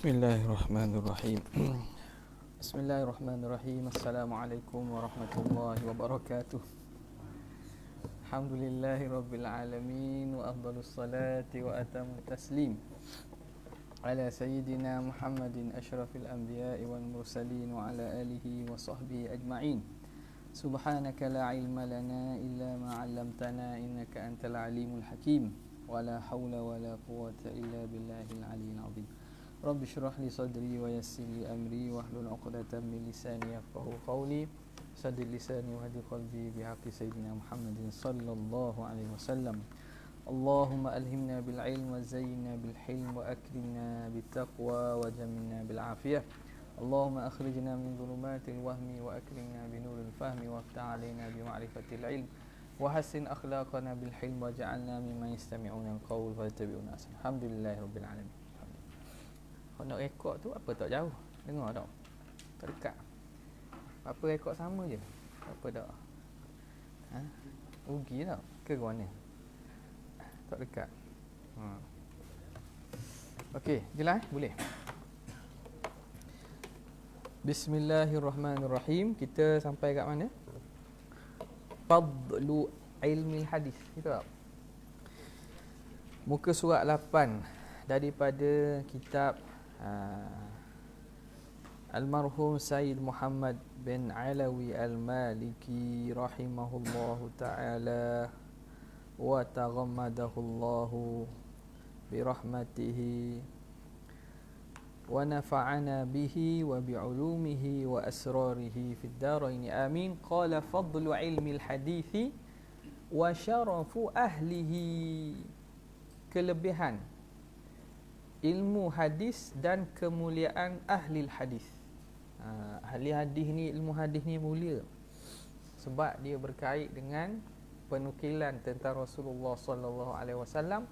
Bismillahirrahmanirrahim. Bismillahirrahmanirrahim. Assalamualaikum warahmatullahi wabarakatuh. Alhamdulillahi rabbil alamin wa afdalus salati wa atammu taslim ala sayyidina Muhammadin asyrafil anbiya'i wal mursalin wa ala alihi wa sahbihi ajma'in. Subhanaka la ilma lana illa ma 'allamtana innaka antal alimul hakim. Wa la hawla wa la quwwata illa billahil aliyyil 'azim. Rabbi syrah li sadri wa yassir li amri wahlul 'uqdatam min lisani yafqahu qawli. Saddid lisani wa hadi qalbi bihaqqi sayyidina Muhammadin sallallahu alaihi wasallam. Allahumma alhimna bil ilm wa zayyinna bil hilm wa akrimna bit taqwa wa jamilna bil afiyah. Allahumma akhrijna min dhulumatil wahmi wa akrimna bi nuril fahmi waftah alaina bi ma'rifatil ilm wa hassin akhlaqana bil hilm waj'alna mimman yastami'una al qawl fayattabi'una ahsana. Alhamdulillahirabbil alamin. Kalau nak rekod tu apa tak jauh. Dengar tak? Tak dekat. Apa rekod sama je. Apa tak? Rugi tak? Ke mana? Tak dekat. Okey, jelas boleh. Bismillahirrahmanirrahim. Kita sampai kat mana? Fadlu ilmi hadis. Itu tak? Muka surat 8 daripada kitab Almarhum Sayyid Muhammad bin Alawi Al-Maliki rahimahullahu ta'ala wa taghammadahullahu birahmatihi wa nafa'ana bihi wa bi'ulumihi wa asrarihi fid darain amin. Qala fadlu ilmi al-hadithi wa syarafu ahlihi. Kelebihan ilmu hadis dan kemuliaan ahli hadis. Ahli hadis ni, ilmu hadis ni mulia sebab dia berkait dengan penukilan tentang Rasulullah sallallahu alaihi wasallam.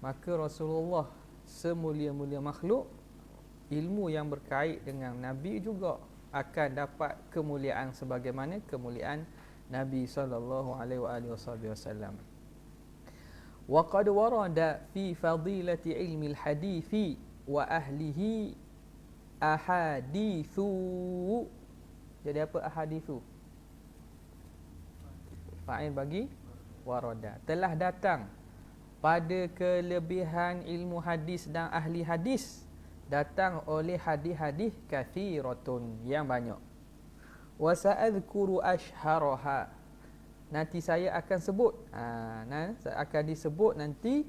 Maka Rasulullah semulia-mulia makhluk, ilmu yang berkait dengan Nabi juga akan dapat kemuliaan sebagaimana kemuliaan Nabi sallallahu alaihi wasallam. Wa qad warada fi fadilati ilmi al-hadithi wa ahlihi ahadithu. Jadi apa ahadithu? Fa'il bagi warada. Telah datang pada kelebihan ilmu hadis dan ahli hadis, datang oleh hadis-hadis kathiratun, yang banyak. Wa sa'adhkuru ashharaha. Nanti saya akan sebut, akan disebut nanti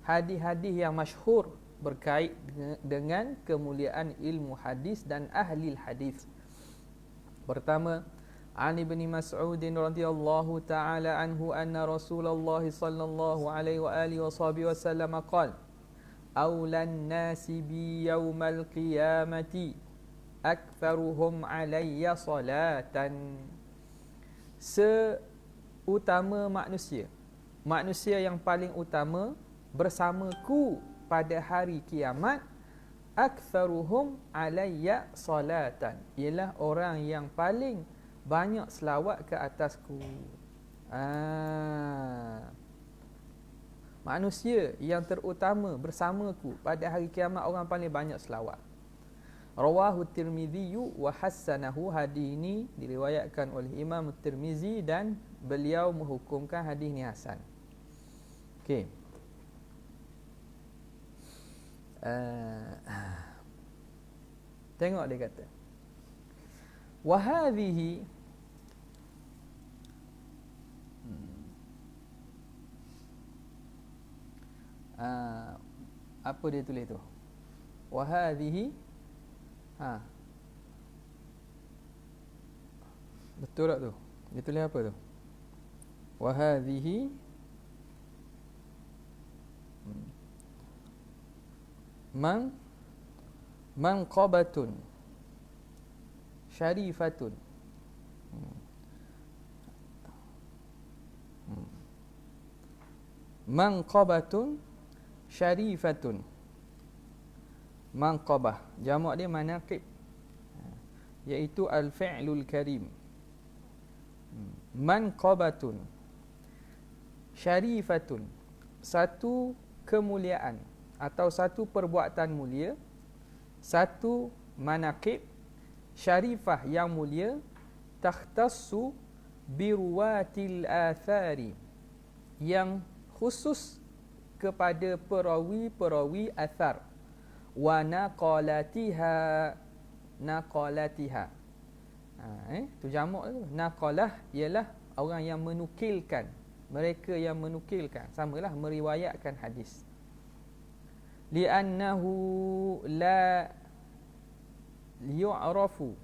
hadis-hadis yang masyhur berkait dengan kemuliaan ilmu hadis dan ahli hadis. Pertama, an Ibni Mas'ud radhiyallahu ta'ala anhu anna Rasulullah sallallahu alaihi wa alihi wasallam qala awlan nasi bi yaumal qiyamati aktharuhum alayya salatan. Seutama manusia yang paling utama bersamaku pada hari kiamat, aktsaruhum alayya salatan, ialah orang yang paling banyak selawat ke atasku. Manusia yang terutama bersamaku pada hari kiamat, orang paling banyak selawat. Rawahu Tirmizi wa hassanahu. Hadis ini diriwayatkan oleh Imam Tirmizi dan beliau menghukumkan hadis ni hasan. Okey. Tengok dia kata, wa hadhihi, apa dia tulis tu? Wa hadhihi, betul tak tu? Dia tulis apa tu? Wa hadhihi manqabatun syarifatun. Manqabatun syarifatun. Manqabah jamak dia manaqib, iaitu al-fi'lul karim. Manqabatun syarifatun, satu kemuliaan atau satu perbuatan mulia. satu manaqib syarifah yang mulia, takhtassu biruwatil athari, yang khusus kepada perawi-perawi athar, wa naqalatiha, tu jamak tu. Naqalah ialah orang yang menukilkan, mereka yang menukilkan, samalah meriwayatkan hadis. Li'annahu la yu'rafu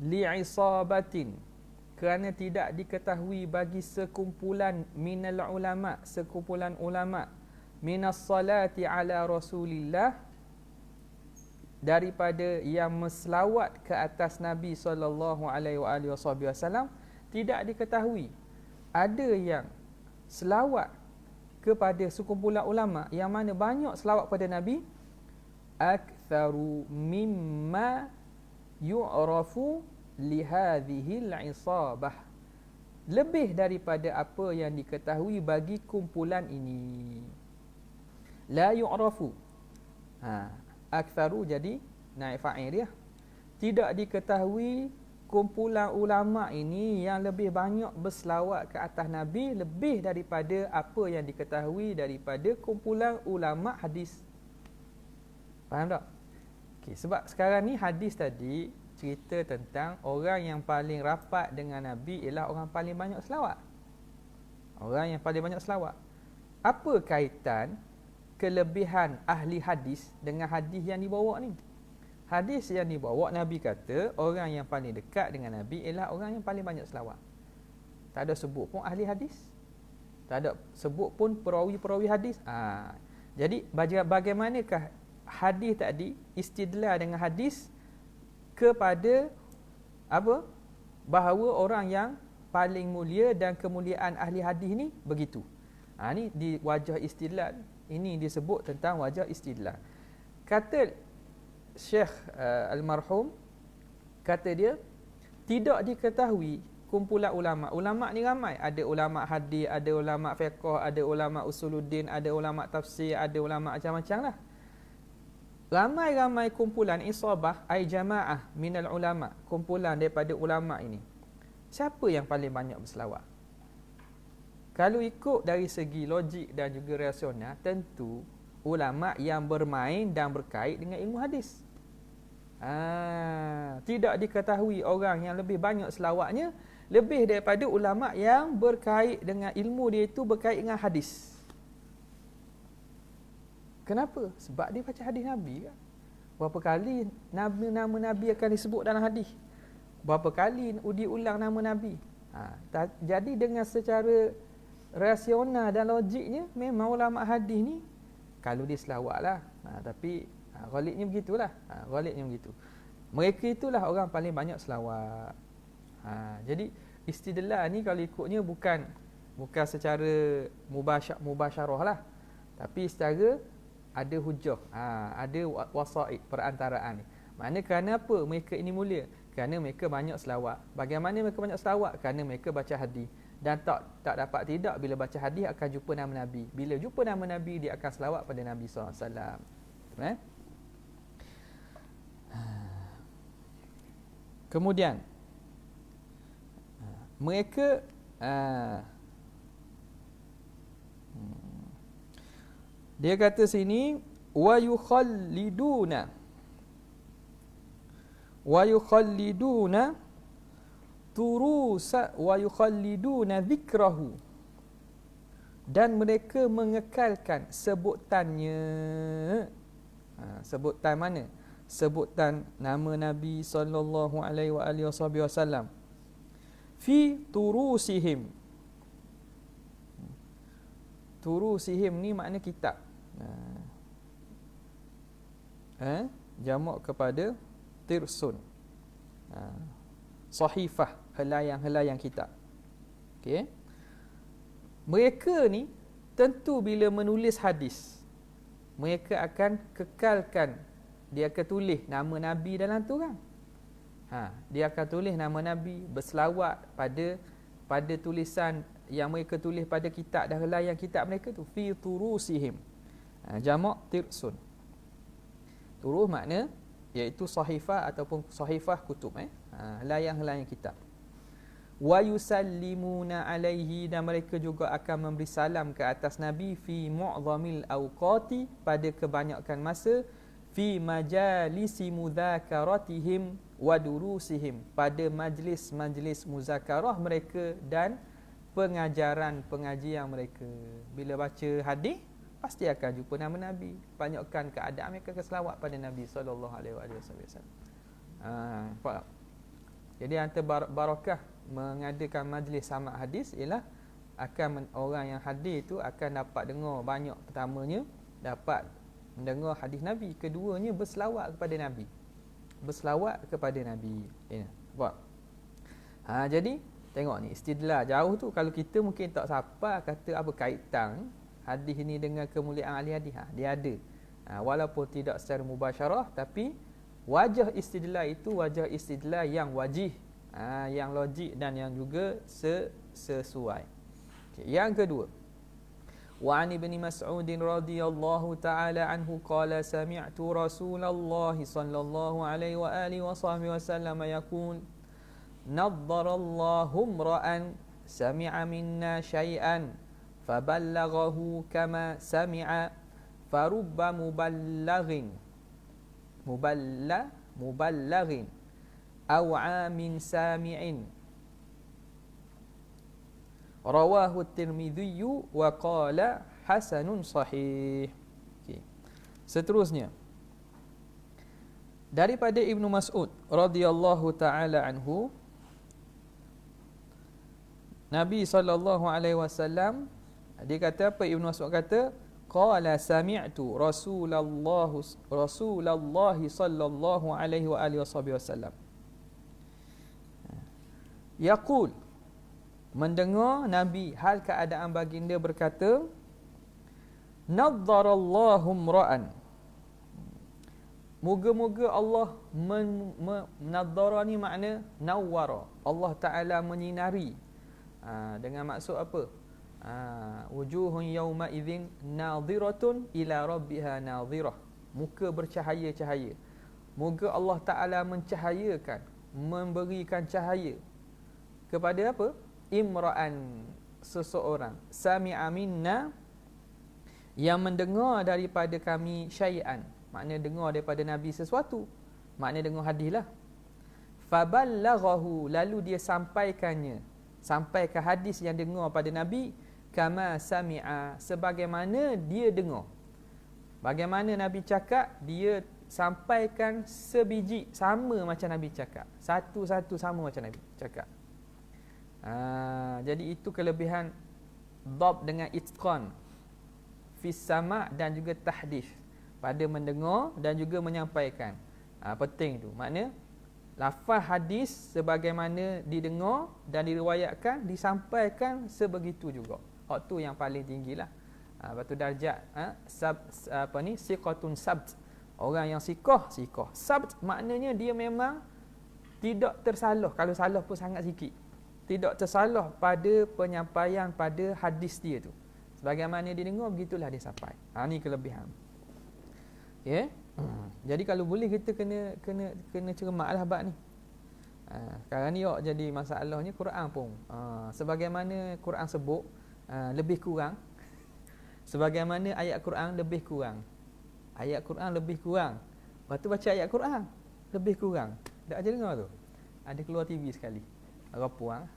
li'isabatin, kerana tidak diketahui bagi sekumpulan minal ulama, sekumpulan ulama, minas salati ala Rasulillah, daripada yang meselawat ke atas Nabi sallallahu alaihi wasallam, tidak diketahui ada yang selawat kepada sekumpulan ulama yang mana banyak selawat pada Nabi, aktsaru mimma yu'rafu lihadhihi al-isabah, lebih daripada apa yang diketahui bagi kumpulan ini. La yu'rafu, aktsaru jadi naib fa'il dia, tidak diketahui kumpulan ulama ini yang lebih banyak berselawat ke atas Nabi lebih daripada apa yang diketahui daripada kumpulan ulama hadis. Faham tak? Okay, sebab sekarang ni hadis tadi cerita tentang orang yang paling rapat dengan Nabi ialah orang paling banyak selawat. Orang yang paling banyak selawat. Apa kaitan kelebihan ahli hadis dengan hadis yang dibawa ni? Hadis yang dibawa, Nabi kata orang yang paling dekat dengan Nabi ialah orang yang paling banyak selawat. Tak ada sebut pun ahli hadis, tak ada sebut pun perawi-perawi hadis. Jadi bagaimanakah hadis tadi istidlal dengan hadis kepada apa? Bahawa orang yang paling mulia dan kemuliaan ahli hadis ni begitu. Ni di wajah istidlal. Ini disebut tentang wajah istidlal. Kata Syekh Almarhum, kata dia, tidak diketahui kumpulan ulama. Ulama ni ramai. Ada ulama hadis, ada ulama fiqh, ada ulama usuluddin, ada ulama tafsir, ada ulama macam-macam lah. Ramai-ramai kumpulan isabah, ai jamaah minal ulama, kumpulan daripada ulama ini. Siapa yang paling banyak berselawat? Kalau ikut dari segi logik dan juga rasional, tentu ulama yang bermain dan berkait dengan ilmu hadis. Tidak diketahui orang yang lebih banyak selawatnya lebih daripada ulama yang berkait dengan ilmu dia itu berkait dengan hadis. Kenapa? Sebab dia baca hadis Nabi kan? Berapa kali nama Nabi akan disebut dalam hadis? Berapa kali diulang nama Nabi? Jadi dengan secara rasional dan logiknya, memang ulama hadis ni kalau dia selawat lah. Tapi ghalibnya begitulah. Ghalibnya begitu. Mereka itulah orang paling banyak selawat. Jadi istidlal ni kalau ikutnya bukan secara mubasyarah lah. Tapi secara ada hujah. Ada wasaid perantaraan ni. Maknanya kerana apa mereka ini mulia? Kerana mereka banyak selawat. Bagaimana mereka banyak selawat? Kerana mereka baca hadis. Dan tak dapat tidak, bila baca hadis akan jumpa nama Nabi. Bila jumpa nama Nabi, dia akan selawat pada Nabi SAW. Kemudian mereka dia kata sini wa yukhalliduna turusa wa yukhalliduna dzikrahu, dan mereka mengekalkan sebutannya. Sebutan mana? Sebutan nama Nabi sallallahu alaihi wasallam fi turusihim. Turusihim ni makna kitab. Jamak kepada tirsun. Sahifah, helaian kitab. Okey. Mereka ni tentu bila menulis hadis, mereka akan kekalkan, dia akan tulis nama Nabi dalam tu kan. Dia akan tulis nama Nabi, berselawat pada tulisan yang mereka tulis pada kitab dan helaian kitab mereka tu, fi turusihim. Jamak tirsun. Turuh makna iaitu sahifah ataupun sahifah kutub, layang-layang kitab. Wa yusallimuna alaihi, dan mereka juga akan memberi salam ke atas Nabi fi mu'zamil awqati, pada kebanyakan masa, fi majalisi mudhakaratihim wa durusihim, pada majlis-majlis muzakarah mereka dan pengajian mereka. Bila baca hadis pasti akan jumpa nama Nabi. Banyakkan keadaan mereka akan selawat pada Nabi sallallahu alaihi wasallam. Faham? Jadi antara barakah mengadakan majlis sama hadis ialah orang yang hadir itu akan dapat dengar banyak. Pertamanya dapat mendengar hadis Nabi, keduanya berselawat kepada Nabi. Berselawat kepada Nabi. Faham? Jadi tengok ni istidlal jauh tu, kalau kita mungkin tak siapa kata apa kaitan hadis ini dengan kemuliaan ahli hadis. Dia ada. Walaupun tidak secara mubasyarah, tapi wajah istidlal itu wajah istidlal yang wajih, yang logik dan yang juga sesuai. Yang kedua, wa an ibni Mas'ud radhiyallahu ta'ala anhu qala sami'tu Rasulullah sallallahu alaihi wa alihi wa sahbihi wasallam yaqul naddarallahu imra'an sami'a minna syai'an faballaghahu kama sami'a farubba muballaghin aw'a min sami'in. Rawahu Tirmidzi wa qala hasanun sahih. Seterusnya, daripada Ibnu Mas'ud radhiyallahu taala anhu, Nabi sallallahu alaihi wasallam dia kata apa? Ibnu Mas'ud kata, qala sami'tu Rasulullah sallallahu alaihi wa alihi wasallam yaqul, mendengar Nabi hal keadaan baginda berkata, naddarallahu imra'an, moga-moga Allah naddara ni makna nawwara, Allah Taala menyinari. Dengan maksud apa? Wujuhun yawma idzin nadhiratun ila rabbiha nadhirah, muka bercahaya-cahaya. Moga Allah Taala mencahayakan, memberikan cahaya kepada apa? Imra'an, seseorang, sami'a minna, yang mendengar daripada kami syai'an, makna dengar daripada Nabi sesuatu, makna dengar hadis lah. Faballaghahu, lalu dia sampaikan hadis yang dengar pada Nabi, kama sami'a, sebagaimana dia dengar. Bagaimana Nabi cakap, dia sampaikan sebiji, sama macam Nabi cakap, satu-satu sama macam Nabi cakap. Jadi itu kelebihan dhab dengan itqan fi sama' dan juga tahdith, pada mendengar dan juga menyampaikan. Penting tu, makna lafaz hadis sebagaimana didengar dan diriwayatkan, disampaikan sebegitu juga. Hak tu yang paling tinggilah. Lepas tu darjat siqatun sabt, orang yang siqah. Sabt maknanya dia memang tidak tersalah, kalau salah pun sangat sikit. Tidak tersalah pada penyampaian pada hadis dia tu. Sebagaimana dia dengar, begitulah dia sampai. Ni kelebihan. Okay? Jadi kalau boleh kita kena cermatlah bab ni. Sekarang ni jadi masalahnya Quran pun. Sebagaimana Quran sebut, lebih kurang. Sebagaimana ayat Quran lebih kurang. Ayat Quran lebih kurang. Lepas tu baca ayat Quran lebih kurang. Tak aja dengar tu. Ada keluar TV sekali. Rapuang.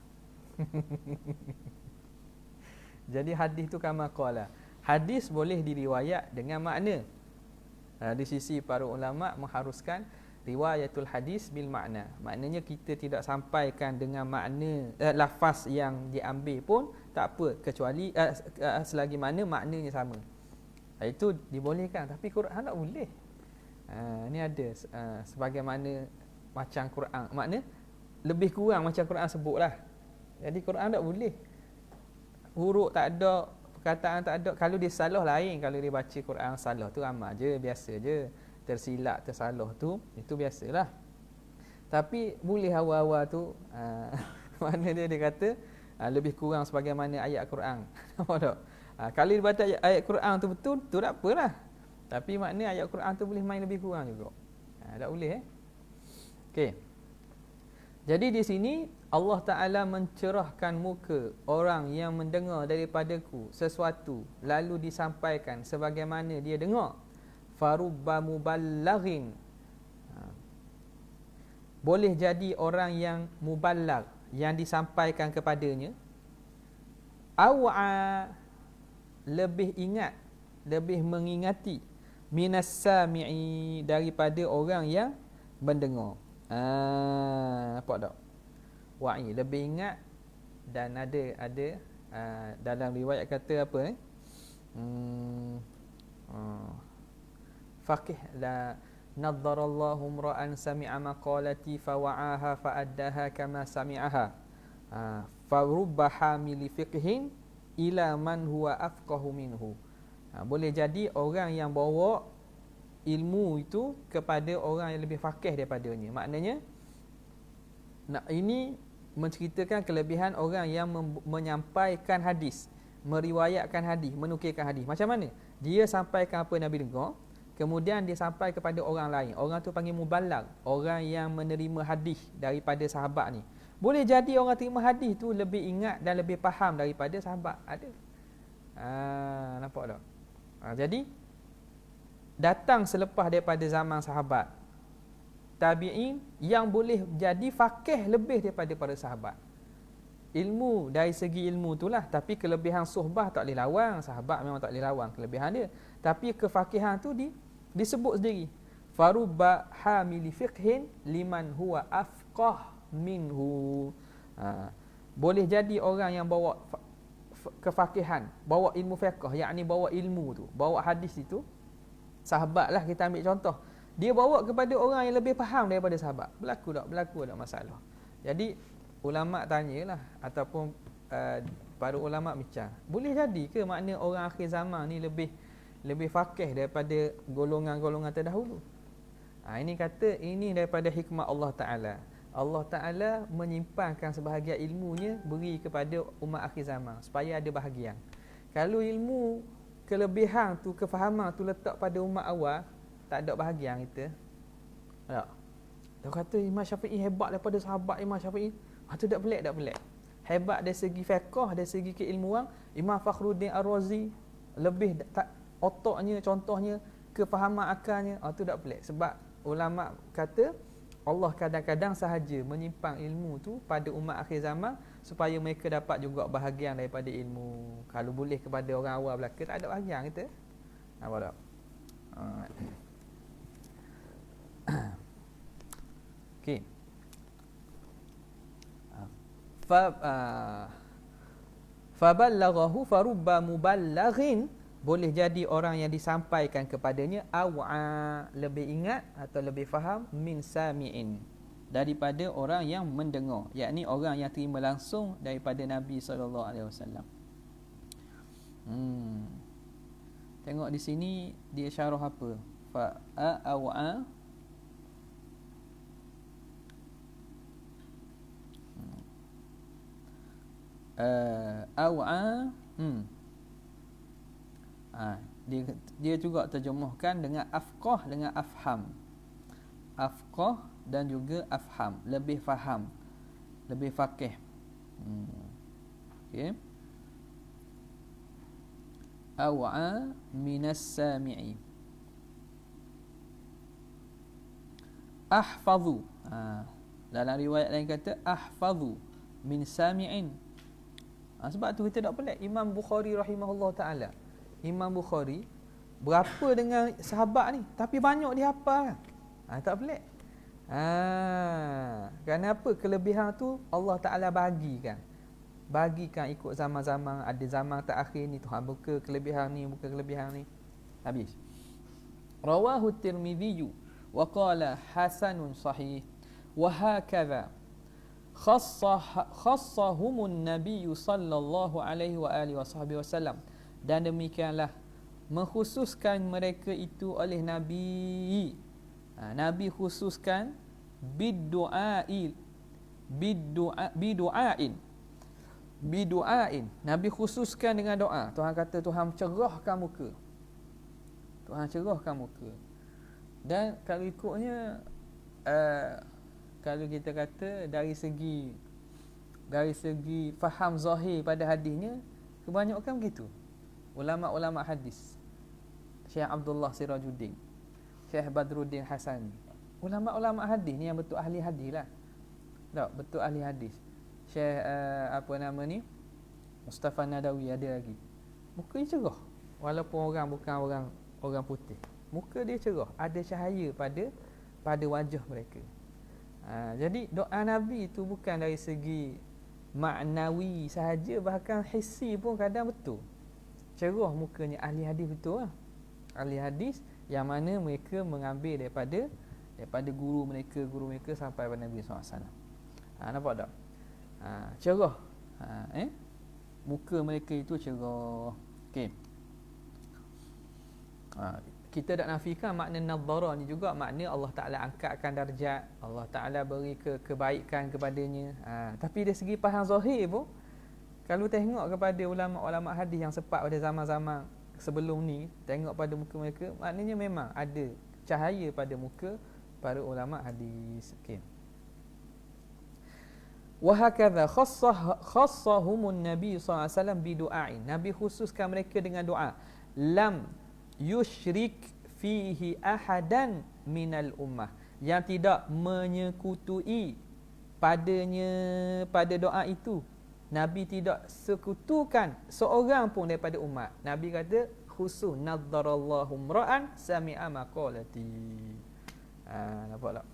Jadi hadis tu kama qala. Hadis boleh diriwayat dengan makna. Di sisi para ulama mengharuskan riwayatul hadis bil makna. Maknanya kita tidak sampaikan dengan makna lafaz yang diambil pun tak apa, kecuali selagi mana maknanya sama. Itu dibolehkan, tapi Quran tak boleh. Ni ada sebagaimana macam Quran, makna lebih kurang macam Quran sebutlah. Jadi Quran tak boleh. Huruf tak ada, perkataan tak ada. Kalau dia salah lain, kalau dia baca Quran salah tu amal je, biasa je. Tersilap, tersalah tu, itu biasalah. Tapi boleh awal-awal tu mana dia kata lebih kurang sebagaimana ayat Quran. Nampak tak? Kalau dia baca ayat Quran tu betul, tu tak apalah. Tapi makna ayat Quran tu boleh main lebih kurang juga. Tak boleh Okey. Jadi di sini Allah Ta'ala mencerahkan muka orang yang mendengar daripadaku sesuatu lalu disampaikan sebagaimana dia dengar. Farubba muballighin. Boleh jadi orang yang muballigh, yang disampaikan kepadanya, aw'a, lebih ingat, lebih mengingati, minas sami'i, daripada orang yang mendengar. Nampak tak? Wa'i, lebih ingat. Dan ada dalam riwayat kata apa faqih la nadharallahu imra'an sami'a maqalati fawa'aha fa'addaha kama sami'aha fa rubba hamili fiqhin ila man huwa afqahu minhu. Boleh jadi orang yang bawa ilmu itu kepada orang yang lebih faqih daripadanya. Maknanya ini menceritakan kelebihan orang yang menyampaikan hadis, meriwayatkan hadis, menukilkan hadis. Macam mana? Dia sampaikan apa Nabi dengar, kemudian dia sampai kepada orang lain. Orang tu panggil muballigh, orang yang menerima hadis daripada sahabat ni. Boleh jadi orang terima hadis tu lebih ingat dan lebih faham daripada sahabat. Ada. Nampak tak? Jadi datang selepas daripada zaman sahabat, tabi'in, yang boleh jadi faqih lebih daripada para sahabat. Ilmu, dari segi ilmu itulah, tapi kelebihan suhbah tak boleh lawan. Sahabat memang tak boleh lawan kelebihan dia. Tapi kefaqihan tu disebut sendiri. Farubba hamili fiqhin liman huwa afqah minhu. Boleh jadi orang yang bawa kefaqihan, bawa ilmu fiqh, yakni bawa ilmu tu, bawa hadis itu. Sahabat lah kita ambil contoh. Dia bawa kepada orang yang lebih faham daripada sahabat. Berlaku tak masalah. Jadi ulama' tanyalah, ataupun para ulama' bincang, boleh jadi ke makna orang akhir zaman ni lebih faqih daripada golongan-golongan terdahulu? Ini kata ini daripada hikmah Allah Ta'ala. Allah Ta'ala menyimpankan sebahagian ilmunya beri kepada umat akhir zaman supaya ada bahagian. Kalau ilmu kelebihan tu, kefahaman tu letak pada umat awal, tak ada bahagian kita. Tak. Dia kata Imam Syafi'i hebat daripada sahabat Imam Syafi'i. Tu tak pelik. Hebat dari segi fiqh, dari segi keilmuan, Imam Fakhruddin Ar-Razi lebih otaknya, contohnya, kefahaman akalnya. Tu tak pelik. Sebab ulama kata Allah kadang-kadang sahaja menyimpan ilmu tu pada umat akhir zaman supaya mereka dapat juga bahagian daripada ilmu. Kalau boleh kepada orang awal belaka, tak ada bahagian kita. Nampak tak? Okey. Faballaghahu farubba muballighin, boleh jadi orang yang disampaikan kepadanya aw'a, lebih ingat atau lebih faham, min sami'in, daripada orang yang mendengar, yakni orang yang terima langsung daripada Nabi SAW. Tengok di sini dia syarah apa? Aw'a aw'a dia juga terjemahkan dengan afqah dengan afham. Afqah dan juga afham, lebih faham, lebih faqih. Okey. Aw'a minas sami'i. Ahfazu. Dalam riwayat lain kata ahfazu min sami'in. Sebab tu kita tak pelik Imam Bukhari rahimahullah ta'ala. Imam Bukhari berapa dengan sahabat ni, tapi banyak dia hafal. Tak pelik. Kerana apa? Kelebihan tu Allah Ta'ala bagikan ikut zaman-zaman. Ada zaman terakhir ni Tuhan buka kelebihan ni, buka kelebihan ni. Habis. Rawahu Tirmidzi wa qala hasanun sahih wa hakadha khassahumun nabiyyu sallallahu alaihi wa alihi wasallam. Dan demikianlah mengkhususkan mereka itu oleh Nabi. Nabi khususkan bidu'ain. Nabi khususkan dengan doa. Tuhan kata Tuhan cerahkan muka. Tuhan cerahkan muka. Dan kalau ikutnya kalau kita kata dari segi faham zahir pada hadisnya, kebanyakan begitu. Ulama-ulama hadis, Syekh Abdullah Sirajuddin, Syekh Badruddin Hasani, ulama-ulama hadis ni yang betul ahli hadis lah. Tak, betul ahli hadis. Syekh apa nama ni, Mustafa Nadawi ada lagi. Muka dia cerah walaupun orang bukan orang putih. Muka dia cerah, ada cahaya pada wajah mereka. Jadi doa Nabi itu bukan dari segi maknawi sahaja, bahkan hissi pun kadang betul. Cerah mukanya. Ahli hadis betul lah. Ahli hadis yang mana mereka mengambil daripada guru mereka sampai pada Nabi SAW. Nampak tak? Cerah. Muka mereka itu cerah. Okey. Kita tak nafikan makna nadhara ni juga, makna Allah Ta'ala angkatkan darjat, Allah Ta'ala beri kebaikan kepadanya. Tapi dari segi faham zahir pun, kalau tengok kepada ulama-ulama hadis yang sempat pada zaman-zaman sebelum ni, tengok pada muka mereka, maknanya memang ada cahaya pada muka para ulama hadis. Okey. Wa hakadha khassahumun Nabi sallallahu alaihi wasallam bi du'ain. Nabi khususkan mereka dengan doa. Lam yusyrik fihi ahadan minal ummah, yang tidak menyekutui pada doa itu, Nabi tidak sekutukan seorang pun daripada umat. Nabi kata khusus, nadharallahu ra'an sami'a maqalati. Nampak tak?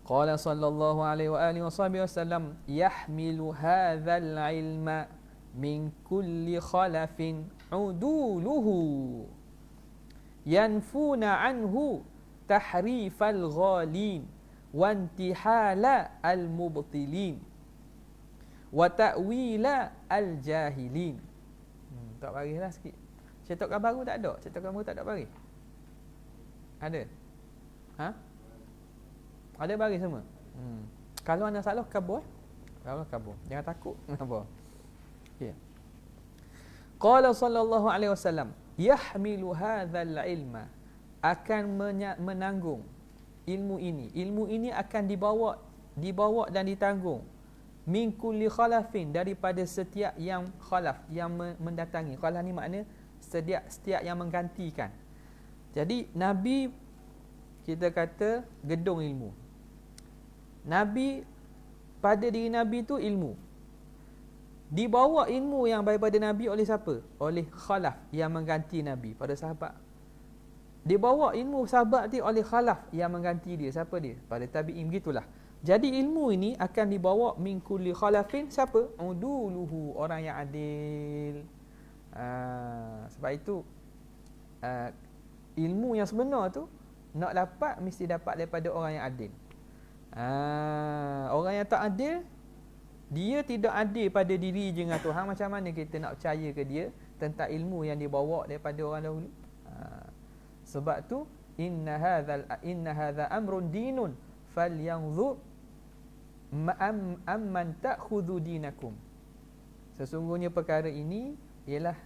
Qala sallallahu alaihi wa alihi wasallam, yahmilu hadzal ilma min kulli khalafin uduluhu yanfuna anhu tahrifal ghalin wa intihala al mubtilin wa ta'wila al jahilin. Tak barislah sikit. Cetakan baru tak ada? Cetakan baru tak ada baris? Ada? Ada baris semua? Kalau anda salah, kabur. Kalau kabur, jangan takut. Apa? Okey. Qala sallallahu alaihi wasallam, yahmilu hadzal ilma, akan menanggung ilmu ini. Ilmu ini akan dibawa dan ditanggung min kulli khalafin, daripada setiap yang khalaf, yang mendatangi. Khalaf ni makna setiap yang menggantikan. Jadi Nabi, kita kata gedung ilmu. Nabi, pada diri Nabi tu ilmu. Dibawa ilmu yang daripada Nabi oleh siapa? Oleh khalaf yang mengganti Nabi, pada sahabat. Dibawa ilmu sahabat dia oleh khalaf yang mengganti dia. Siapa dia? Pada tabi'in. Begitulah. Jadi ilmu ini akan dibawa min kulli khalafin. Siapa? Uduluhu, orang yang adil. Sebab itu ilmu yang sebenar tu nak dapat, mesti dapat daripada orang yang adil. Orang yang tak adil, dia tidak adil pada diri je dengan Tuhan. Macam mana kita nak percaya ke dia tentang ilmu yang dibawa daripada orang dahulu? Sebab tu inna hadza amrun dinun falyanzur amman ta'khudhu dinakum. Sesungguhnya perkara ini ialah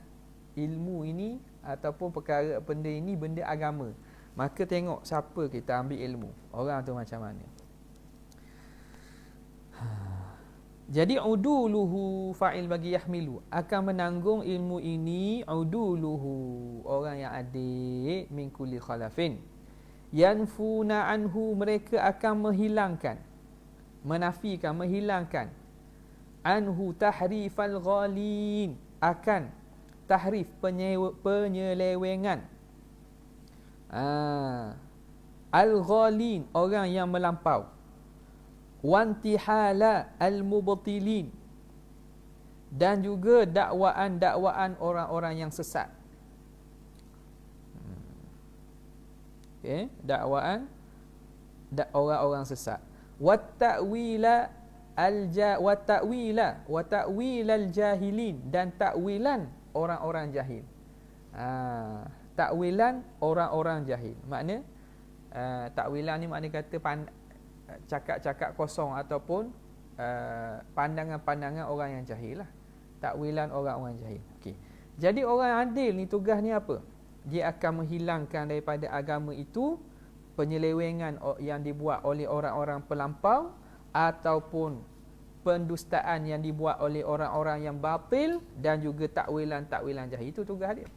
ilmu ini, ataupun perkara benda ini benda agama. Maka tengok siapa kita ambil ilmu, orang tu macam mana. Jadi uduluhu, fa'il bagi yahmilu, akan menanggung ilmu ini. Uduluhu, orang yang adil, min kulli khalafin. Yanfuna anhu, mereka akan menghilangkan, menafikan, menghilangkan. Anhu tahrifal ghalin, akan tahrif, penyelewengan. Al-ghalin, orang yang melampau. Wantihala al-mubtilin, dan juga dakwaan-dakwaan orang-orang yang sesat. Okey, dakwaan orang-orang sesat. Wa ta'wila al-jahilin, dan takwilan orang-orang jahil. Takwilan orang-orang jahil. Makna takwilan ni makna kata cakap-cakap kosong, ataupun pandangan-pandangan orang yang jahil lah. Takwilan orang-orang jahil. Okey. Jadi orang adil ni tugas ni apa? dia akan menghilangkan daripada agama itu penyelewengan yang dibuat oleh orang-orang pelampau ataupun pendustaan yang dibuat oleh orang-orang yang batil dan juga takwilan-takwilan jahil. Itu tugas dia.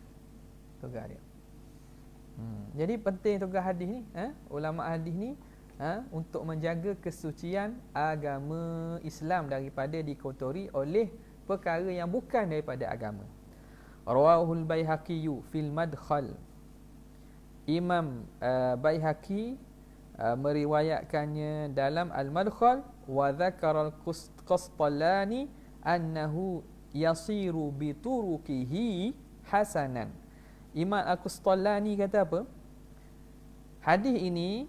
Jadi penting tugas hadis ni, ulama hadis ni untuk menjaga kesucian agama Islam daripada dikotori oleh perkara yang bukan daripada agama. Rawahul Baihaqi fil Madkhal. Imam Baihaqi meriwayatkannya dalam Al-Madkhal, wa dzakara al-Qastalani annahu yasiru bi turuqihi hasanan. Imam Al-Qastalani kata apa? Hadis ini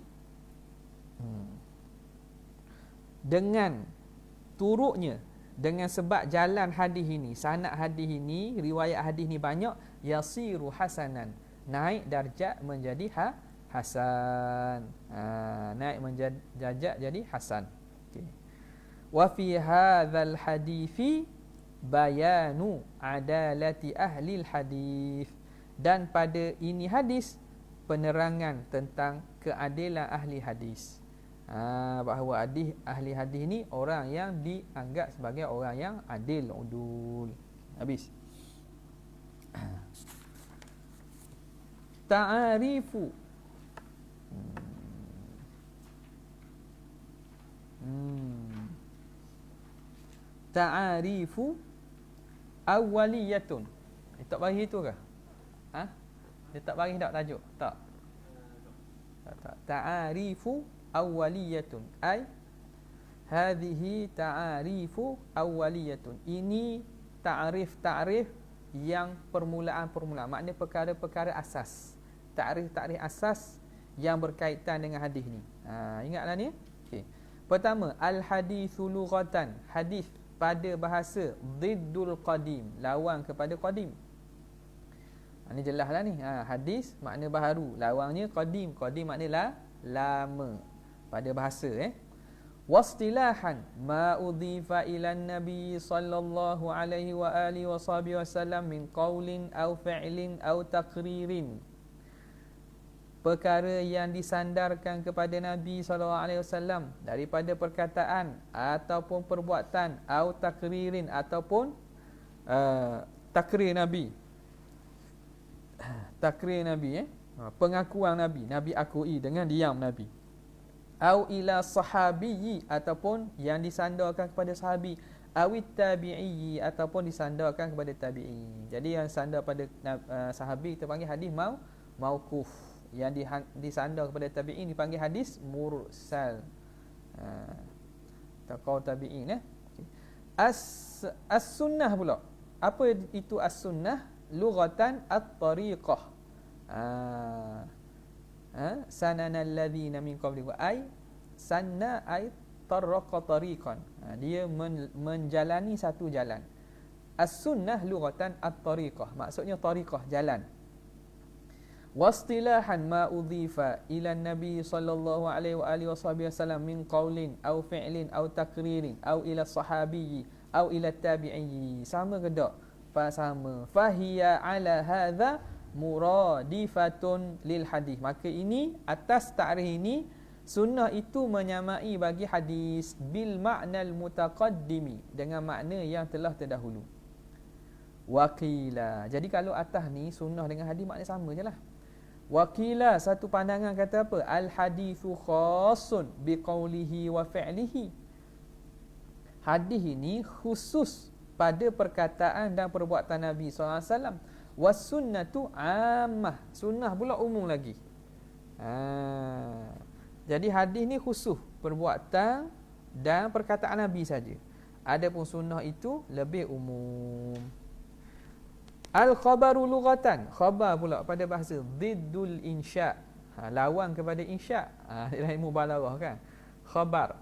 dengan turuknya, dengan sebab jalan hadis ini, sanad hadis ini, riwayat hadis ini banyak, yasiru hasanan, naik darjat menjadi hasan. Naik menjadi jadi hasan. Okey. Wa fi hadzal hadithi bayanu adalati ahli hadis. Dan pada ini hadis penerangan tentang keadilan ahli hadis. Bahawa ahli hadis ni orang yang dianggap sebagai orang yang adil, udul. Habis. Ta'arifu. Ta'arifu awwaliyatun. Tak bagi itu ke? Dia tak bagi tak tajuk? Tak. Ta'arifu awwaliyatun. Ai hadhihi ta'arifu awwaliyatun. Ini ta'rif yang permulaan-permulaan. Maknanya perkara-perkara asas. Ta'rif asas yang berkaitan dengan hadis ni. Ingatlah ni. Okey. Pertama, al-haditsu lughatan. Hadis pada bahasa diddul qadim, lawan kepada qadim. Ini jelaslah ni. Hadis makna baharu, lawannya qadim. Qadim makna lama pada bahasa. Wastilahan ma udhifa ila nabi sallallahu alaihi wa alihi wasallam min qaulin aw fi'lin aw taqririn. Perkara yang disandarkan kepada Nabi SAW daripada perkataan ataupun perbuatan, atau takririn ataupun takrir Nabi. Takrir Nabi, pengakuan Nabi, Nabi akui dengan diam Nabi. Au ila sahabiyyi, ataupun yang disandarkan kepada sahabi, awit tabi'i, ataupun disandarkan kepada tabi'i. Jadi yang sandar pada sahabi kita panggil hadis mauquf. Yang disandar kepada tabi'in dipanggil hadis mursal. Taqau tabi'in. Okay. As-sunnah pula. Apa itu as-sunnah? Lughatan at-tariqah. Sanana alladhina min qablikum ay sanna ay tarraqa tariqan. Dia menjalani satu jalan. As-sunnah lughatan at-tariqah. Maksudnya tariqah, jalan. Wastilahan ma udhifa ila nabi sallallahu alaihi wa alihi wasallam min qaulin aw fi'lin aw takririn aw ila sahabiyyi aw ila tabi'i. Sama ke tak? Sama. Fahiya ala hadza muradifatun lil hadis. Maka ini, atas ta'rif ini, sunnah itu menyamai bagi hadis bil ma'nal mutaqaddimi, dengan makna yang telah terdahulu. Waqila. Jadi kalau atas ni sunnah dengan hadis makna sama je lah. Waqila, satu pandangan kata apa? Al hadithu khassun biqaulihi wa fi'lihi. Hadis ini khusus pada perkataan dan perbuatan Nabi SAW. Was sunnatu ammah. Sunnah pula umum lagi. Jadi hadis ni khusus perbuatan dan perkataan Nabi saja. Adapun sunnah itu lebih umum. Al-khabaru lughatan. Khabar pula pada bahasa diddul insya'. Lawan kepada insya'. Dalam mubalaghah kan. Khabar.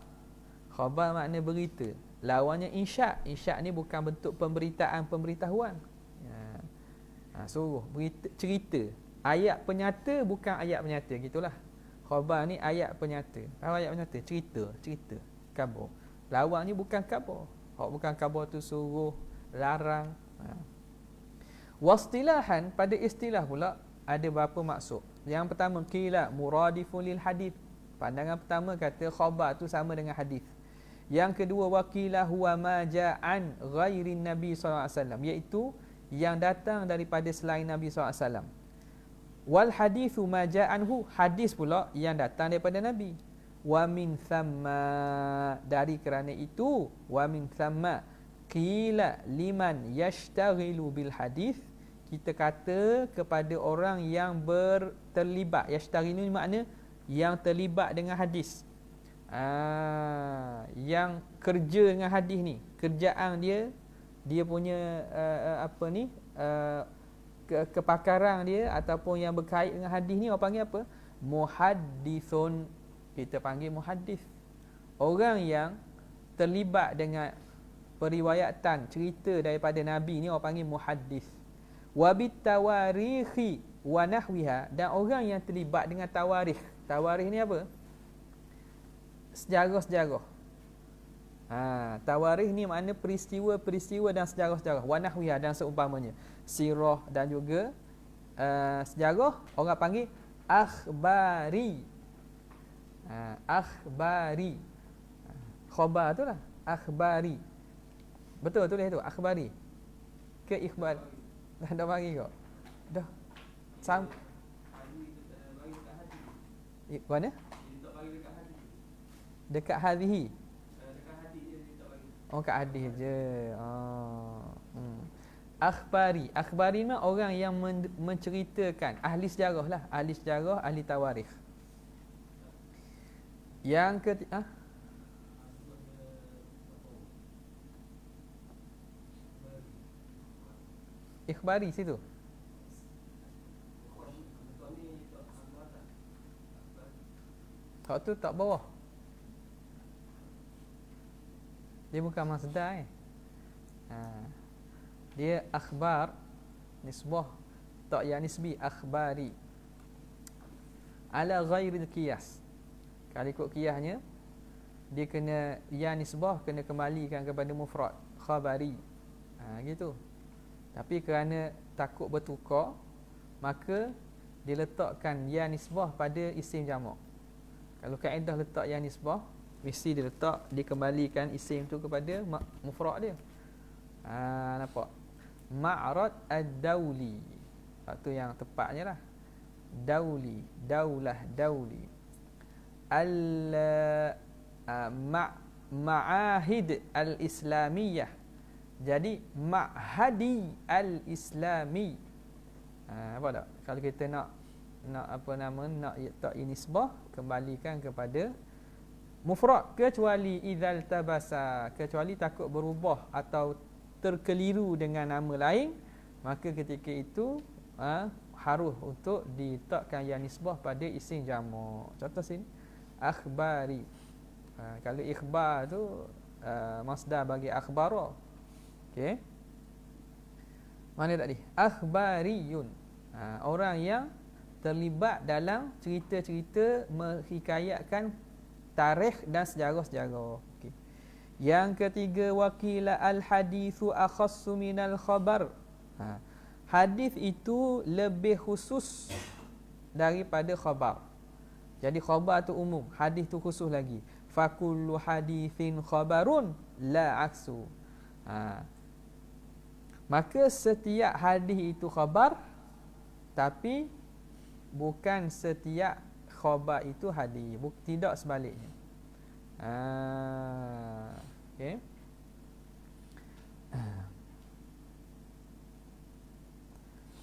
Khabar makna berita. Lawannya insya'. Insya' ni bukan bentuk pemberitahuan. Suruh berita, cerita. Ayat penyata bukan ayat penyata, gitulah. Khabar ni ayat penyata. Kalau ayat penyata, cerita, khabar. Lawannya bukan khabar. Kalau bukan khabar tu suruh, larang. Wastilahan, pada istilah pula, ada berapa maksud. Yang pertama, qila muradifun lil hadith. Pandangan pertama kata khabar tu sama dengan hadis. Yang kedua, waqila huwa ma ja'an ghairin nabi sallallahu alaihi wasallam, iaitu yang datang daripada selain Nabi sallallahu alaihi wasallam. Wal hadithu ma ja'anhu, hadis pula yang datang daripada Nabi. Wa min thamma, dari kerana itu, wa min thamma qila liman yashtaghilu bil hadis, kita kata kepada orang yang terlibat. Yashtaghilu ni makna yang terlibat dengan hadis. Yang kerja dengan hadis ni, kerjaan dia punya kepakaran dia ataupun yang berkait dengan hadis ni, orang panggil apa? Muhaddithun. Kita panggil muhaddith. Orang yang terlibat dengan periwayatan, cerita daripada Nabi ni orang panggil muhaddith. Wa bitawarikhi wa nahwiha, dan orang yang terlibat dengan tawarikh. Tawarikh ni apa? Sejarah-sejarah. Tawarikh ni makna peristiwa-peristiwa dan sejarah-sejarah. Wa nahwiha, dan seumpamanya. Sirah dan juga sejarah, orang panggil akhbari. Akhbari. Khabar tu lah, akhbari. Betul tulis tu, akhbari ke ikhbar? Dah bagi kau. Dah. Mana? Dekat hadis. Oh, kat hadis je. Akhbari. Akhbari ni orang yang menceritakan, ahli sejarah lah, ahli sejarah, ahli tawarikh. Yang ketiga, ikhbari situ. Kau tu tak bawah. Dia bukan masdar Dia akhbar, nisbah, tak ya nisbi, akhbari. Ala ghairil qiyas. Kalau ikut qiyasnya, dia kena ya nisbah kena kembalikan kepada mufrad, khabari. Gitu. Tapi kerana takut bertukar, maka diletakkan ya nisbah pada isim jamak. Kalau kaedah letak ya nisbah, mesti dikembalikan isim tu kepada mufrad dia. Nampak? Ma'rad ad-dauli. Itu yang tepatnya lah. Dauli, daulah, dauli. Ma'ahid al-islamiyah. Jadi ma'hadi al-islami. Apa tak? Kalau kita nak tak nisbah, kembalikan kepada mufrad, kecuali idzal tabasa, kecuali takut berubah atau terkeliru dengan nama lain, maka ketika itu harus untuk diletakkan ya nisbah pada isim jamak. Contoh sini, akhbari. Kalau ikhbar tu masdar bagi akhbara. Okey. Mana tadi? Akhbariyun. Orang yang terlibat dalam cerita-cerita menghikayatkan tarikh dan sejarah-sejarah. Okey. Yang ketiga, waqila al-haditsu akhassu minal khabar. Hadis itu lebih khusus daripada khabar. Jadi khabar tu umum, hadis tu khusus lagi. Fa kullu haditsin khabarun la aksu. Maka setiap hadis itu khabar, tapi bukan setiap khabar itu hadis, tidak sebaliknya. Okey.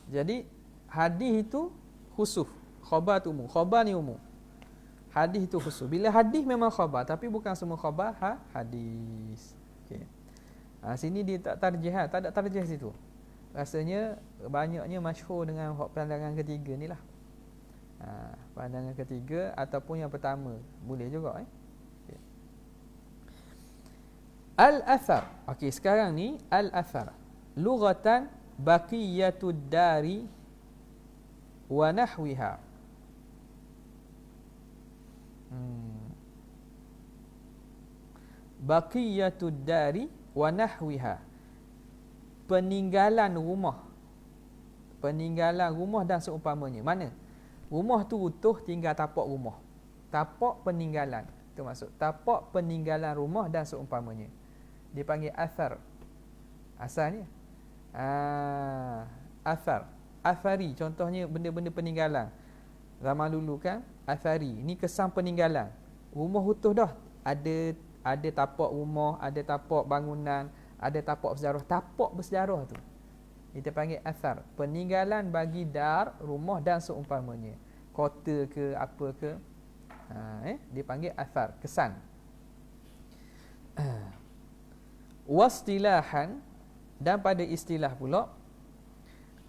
Jadi hadis itu khusus, khabar tu umum. Khabar ni umum, hadis itu khusus. Bila hadis memang khabar, tapi bukan semua khabar hadis. Okey. Sini dia tak tarjih, tak ada tarjih situ. Rasanya banyaknya masyhur dengan pandangan ketiga ni lah. Pandangan ketiga ataupun yang pertama boleh juga. Okay. Al-athar. Okey, sekarang ni al-athar. Lughatan baqiyatud dari wa nahwiha. Baqiyatud dari wa nahwiha. Peninggalan rumah. peninggalan rumah dan seumpamanya. Mana? Rumah tu utuh, tinggal tapak rumah. Tapak peninggalan. Itu maksud. Tapak peninggalan rumah dan seumpamanya. Dipanggil athar. Asalnya. Athar. Athari. Contohnya benda-benda peninggalan. Zaman dulu kan, athari. Ini kesan peninggalan. Rumah utuh dah. Ada tapak rumah, ada tapak bangunan, ada tapak bersejarah. Tapak bersejarah tu kita panggil athar. Peninggalan bagi dar, rumah dan seumpamanya. Kota ke, apa ke. Dipanggil athar, kesan. Wastilahan, dan pada istilah pula,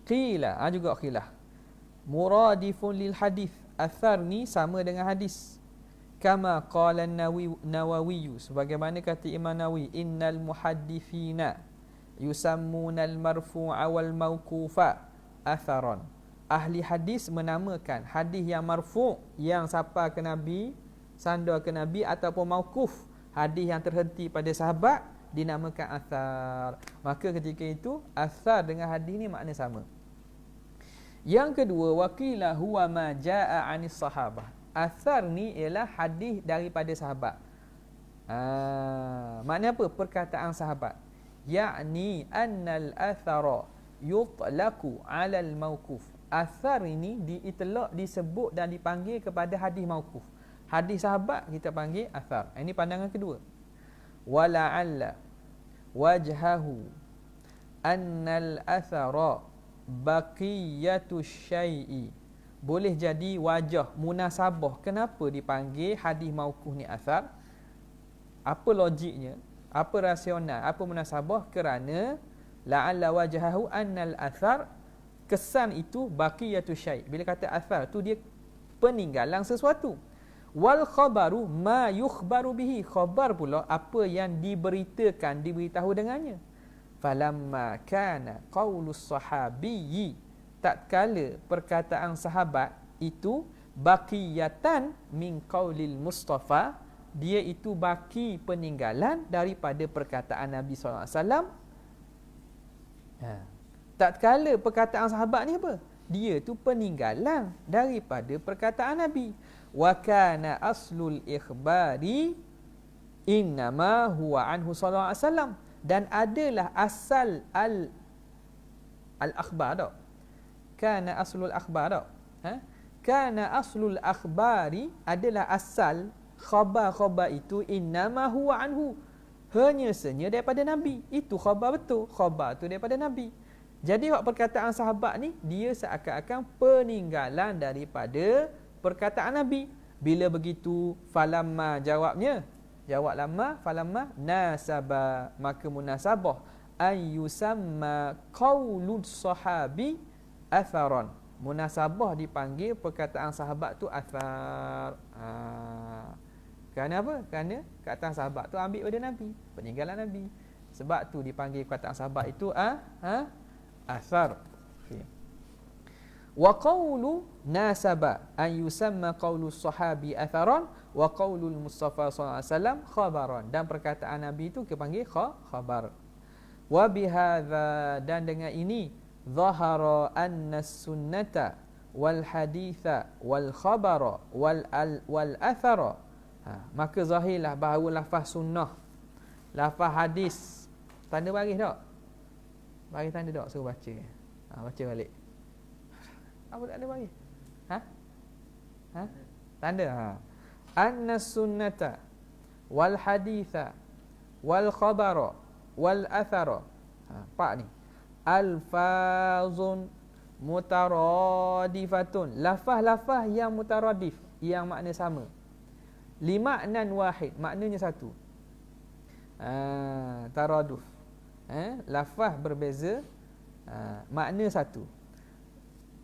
qila, juga khilaf. Muradifun lil hadis. Athar ni sama dengan hadis. Kama qala Nawawi, sebagaimana kata Imam Nawawi, innal muhaddithina yusammuna al-marfu'a wal mawqufa atharan. Ahli hadis menamakan hadis yang marfu', yang sapa ke Nabi, sandar ke Nabi, ataupun mauquf, hadis yang terhenti pada sahabat, dinamakan athar. Maka ketika itu athar dengan hadis ni makna sama. Yang kedua, waqila huwa ma jaa 'anis sahabah. Athar ni ialah hadis daripada sahabat. Makna apa? Perkataan sahabat. Ya'ni annal athara yutlaqu 'alal mauquf. Athar ini diitlaq, disebut dan dipanggil kepada hadis mauquf. Hadis sahabat kita panggil athar. Ini pandangan kedua. Wala'alla wajhahu annal athara baqiyatu syai'i. Boleh jadi wajah munasabah kenapa dipanggil hadis mauquf ni athar. Apa logiknya? Apa rasional? Apa munasabah? Kerana la'alla wajhahu annal athar, kesan itu baqiyatu syai'. Bila kata athar tu dia peninggalan sesuatu. Wal khabaru ma yukhbaru bihi. Khabar pula apa yang diberitakan, diberitahu dengannya. Falamma kana qaulus sahabiyyi, tatkala perkataan sahabat itu baqiyatan min qaulil mustafa, dia itu baki peninggalan daripada perkataan Nabi SAW. Tatkala perkataan sahabat ni apa? Dia tu peninggalan daripada perkataan Nabi. Wa kana aslul ikhbari innama huwa anhu sallallahu alaihi wasallam. Dan adalah asal al-akhbar tak? Kana aslul akhbar tak? Kana aslul akhbari adalah asal khabar-khabar itu innama huwa anhu, hanya senya daripada Nabi. Itu khabar betul. Khabar tu daripada Nabi. Jadi perkataan sahabat ni dia seakan-akan peninggalan daripada perkataan Nabi. Bila begitu, falamma jawabnya. Jawab lama, falamma nasaba, maka munasabah ayyusamma qaulus sahabi atharan. Munasabah dipanggil perkataan sahabat tu athar. Kerana apa? Kerana perkataan sahabat tu ambil pada Nabi, peninggalan Nabi. Sebab tu dipanggil perkataan sahabat itu athar. Okay. Wa qawlu nasaba an yusamma qawlu sahabi atharan wa qawlul Mustafa sallallahu alaihi wasallam khabaran. Dan perkataan Nabi itu kita panggil khabar. Wa bihadza, dan dengan ini zahara anna sunnata wal haditha wal khabara wal athara. Maka zahirlah bahawa lafaz sunnah, lafaz hadis, tanda baris tak? Baris tanda tak? Suruh baca. Baca balik. Apa tak ada baris? Tanda. Anna sunnata wal haditha wal khabara wal athara. Pak ni. Alfazun mutaradifatun. Lafaz-lafaz yang mutaradif, yang makna sama. Limaknan wahid, maknanya satu. Taraduf. Lafaz berbeza, makna satu.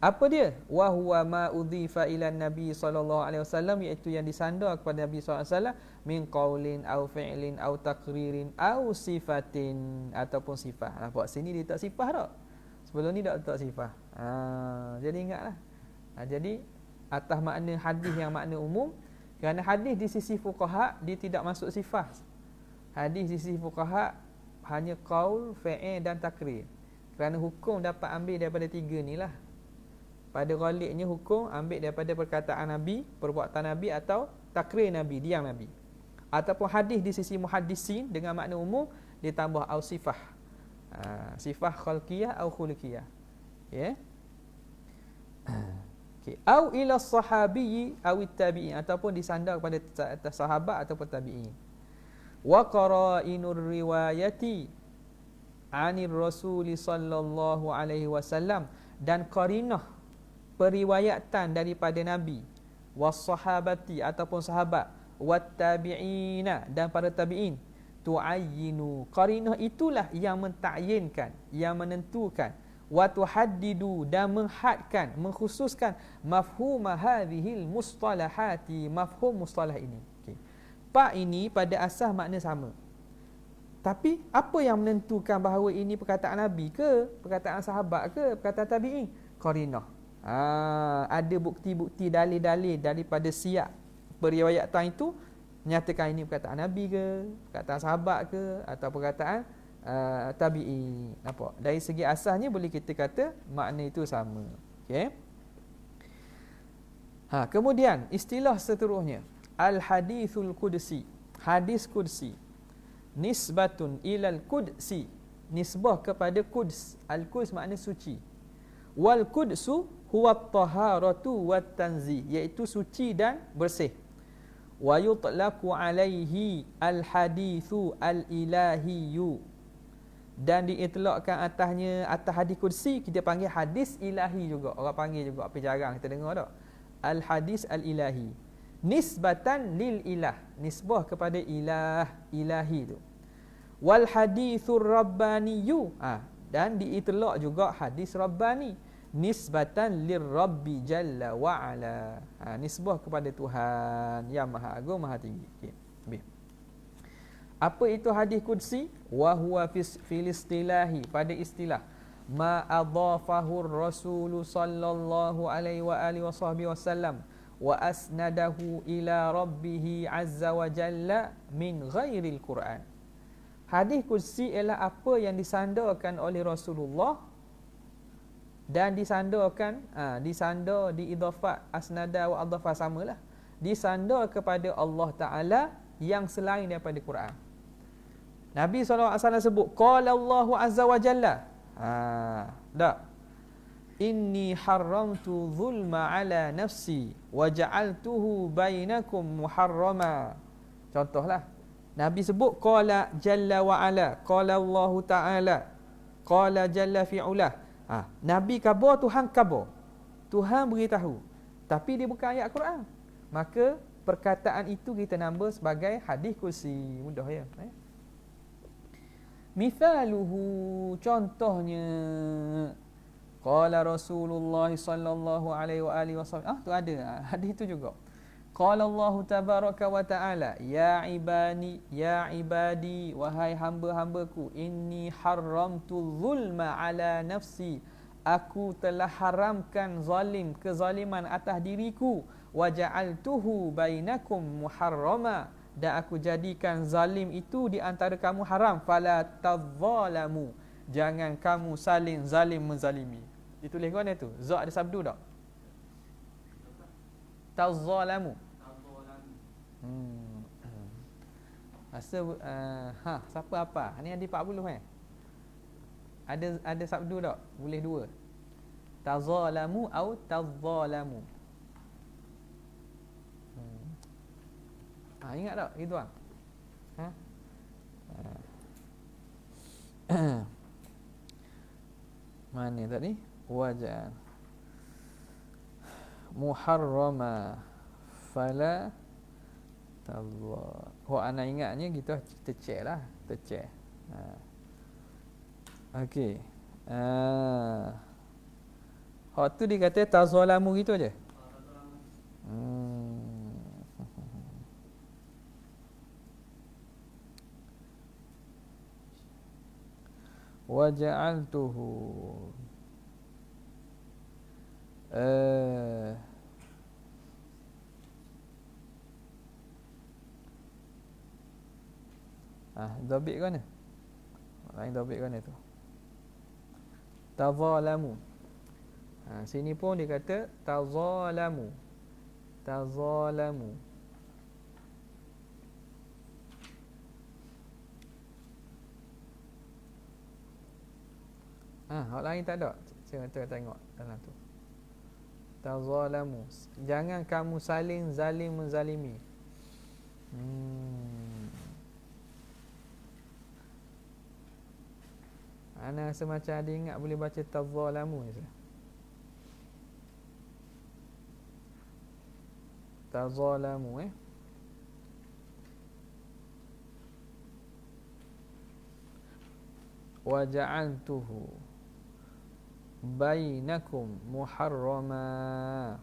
Apa dia? Wa huwa ma udhifa ila Nabi sallallahu alaihi wasallam, iaitu yang disandar kepada Nabi sallallahu alaihi wasallam min qaulin au fi'lin au taqririn au sifatin, ataupun sifat. Nampak sini dia tak sifat tak? Sebelum ni tak letak sifat. Jadi ingatlah. Jadi atas makna hadis yang makna umum, kerana hadis di sisi fuqaha dia tidak masuk sifat. Hadis di sisi fuqaha hanya qaul, fi'il dan takrir. Kerana hukum dapat ambil daripada tiga ni lah. Pada ghaliknya hukum ambil daripada perkataan Nabi, perbuatan Nabi atau takrir Nabi, diam Nabi. Ataupun hadis di sisi muhaddisin dengan makna umum ditambah au sifah. Sifah khalqiyah atau khuluqiyah. Ya. Okey, au ila sahabi au tabi'in, ataupun disandar kepada sahabat ataupun tabi'in. Wa qara'inur riwayati 'anir rasul sallallahu alaihi wasallam, dan qarinah periwayatan daripada Nabi, was sahabati ataupun sahabat, wat tabi'ina dan para tabi'in, tu'ayyinu, qarinah itulah yang mentakyinkan, yang menentukan, wa tuhaddidu dan menghadkan, mengkhususkan mafhum hadhil mustalahati, mafhum mustalah ini. Okey. Pak ini pada asas makna sama. Tapi apa yang menentukan bahawa ini perkataan Nabi ke, perkataan sahabat ke, perkataan tabi'in? Qarinah. Ada bukti-bukti, dalil-dalil daripada siyak periwayatan itu menyatakan ini perkataan Nabi ke, perkataan sahabat ke, atau perkataan tabi'i. Nampak? Dari segi asasnya boleh kita kata makna itu sama. Okey. Kemudian istilah seterusnya, al-hadithul qudsi. Hadis qudsi. Nisbatun ilal qudsi. Nisbah kepada Quds. Al-Quds makna suci. Wal qudsu huwa at-taharatu wat tanzih, iaitu suci dan bersih. Wa yutlaqu alaihi al-hadithu al-ilahiyyu, dan diitlaqkan atasnya, atas hadis kursi kita panggil hadis ilahi juga. Orang panggil juga, tapi jarang kita dengar tak. Al-hadis al-ilahi. Nisbatan lil ilah, nisbah kepada ilah, ilahi tu. Wal hadithur rabbaniyyu, dan diitlaq juga hadis rabbani. Nisbatan lirrabbi jalla wa ala, nisbah kepada Tuhan yang maha agung, maha tinggi. Okey. Apa itu hadis qudsi? Wa huwa fil istilahi, pada istilah, ma adhafahu ar-rasul sallallahu alaihi wa alihi wasallam wa asnadahu ila rabbih azza wa jalla min ghairil Quran. Hadis qudsi ialah apa yang disandarkan oleh Rasulullah dan disandarkan, disandar, diidhafat, asnada wa adhafa, samalah, disandar kepada Allah Ta'ala yang selain daripada Quran. Nabi SAW sebut qala Allahu azza wa jalla, tak, inni haramtu zulma ala nafsi wa ja'altuhu bainakum muharrama. Contohlah, Nabi sebut qala jalla wa ala, qala Allahu Ta'ala, qala jalla fi'ulah. Nabi khabar, Tuhan khabar, Tuhan beritahu, tapi dia bukan ayat Quran. Maka perkataan itu kita nama sebagai hadis kursi. Mudah ya. Mithaluhu, contohnya, qala Rasulullah sallallahu alaihi wa alihi wasallam. Tu ada hadis itu juga. Qala Allah tabaraka wa taala, ya ibadi, wahai hamba-hambaku, inni haramtu zulma ala nafsi, aku telah haramkan zalim, kezaliman atas diriku, wa ja'altuhu bainakum muharrama, dan aku jadikan zalim itu di antara kamu haram, fala tadzalamu, jangan kamu saling zalim menzalimi. Ditulis kat mana tu? Za ada sabdu tak? Tadzalamu. Rasa siapa apa? Ni ada 40 Ada sabdu tak? Boleh dua. Tazalamu atau tadzalamu. Ingat tak gitu ah? Mana tadi? Wajah muharrama fala tadzal. Anak ingatnya kita check lah, kita check. Okey. Tu dikata tazalamu gitu aja. Wa ja'altuhu dhabit kan ni? Lain dhabit kan tu? Tazalamu. Sini pun dia kata tazalamu. Tazalamu. Hak lain tak ada. Saya tengok dalam tu. Tazalamu. Jangan kamu saling zalim menzalimi. Ana rasa macam ada ingat boleh baca tazalamu je. Tazalamu wa ja'altuhu bainakum muharrama